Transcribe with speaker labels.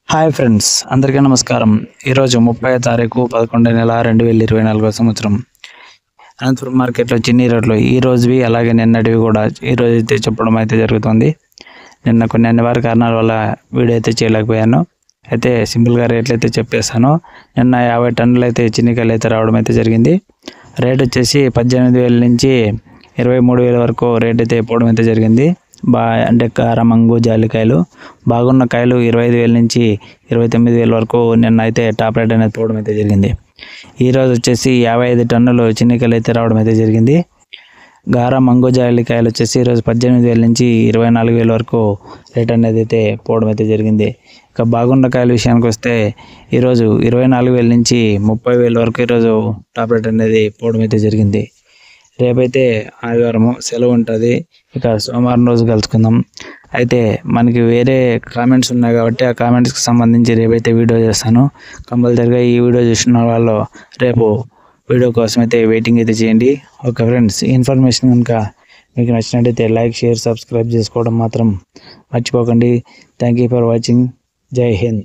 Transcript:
Speaker 1: Hi friends, అందరికీ నమస్కారం. ఈరోజు 30వ తారీఖు 11వ నెల 2024 సంవత్సరం. అనంతపురం మార్కెట్లో చిన్ని రేట్లు ఈ రోజువి అలాగే నిన్నటివి కూడా ఈరోజు అయితే చెప్పడం అయితే జరుగుతుంది. నిన్న కొన్ని అనివార్య కారణాల వల్ల వీడియో అయితే చేయలేకపోయాను. అయితే సింపుల్గా రేట్లు అయితే చెప్పేస్తాను. నిన్న 50 టన్నులు అయితే చిన్నికాయలు అయితే రావడం అయితే జరిగింది. రేట్ వచ్చేసి 18,000 నుంచి 23,000 వరకు రేట్ అయితే పోవడం అయితే జరిగింది. అంటే కార మంగు జాలికాయలు బాగున్న కాయలు 25,000 నుంచి 29,000 వరకు నిన్న అయితే టాప్ రేట్ అనేది పోవడం అయితే జరిగింది. ఈరోజు వచ్చేసి 55 టన్నులు చిన్నికాయలు అయితే రావడం అయితే జరిగింది. గార మంగు జాలికాయలు వచ్చేసి ఈరోజు 18,000 నుంచి 24,000 వరకు రేట్ అనేది అయితే పోవడం అయితే జరిగింది. ఇక బాగున్న కాయల విషయానికి వస్తే ఈరోజు 24,000 నుంచి 30,000 వరకు ఈరోజు టాప్ రేట్ అనేది పోవడం అయితే జరిగింది. రేపైతే ఆదివారము సెలవు ఉంటుంది. ఇక సోమవారం రోజు కలుసుకుందాం. అయితే మనకి వేరే కామెంట్స్ ఉన్నాయి కాబట్టి ఆ కామెంట్స్కి సంబంధించి రేపైతే వీడియో చేస్తాను. కంపల్సరిగా ఈ వీడియో చూసిన వాళ్ళు రేపు వీడియో కోసం అయితే వెయిటింగ్ అయితే చేయండి. ఓకే ఫ్రెండ్స్, ఈ ఇన్ఫర్మేషన్ కనుక మీకు నచ్చినట్టయితే లైక్, షేర్, సబ్స్క్రైబ్ చేసుకోవడం మాత్రం మర్చిపోకండి. Thank you for watching. జై హింద్.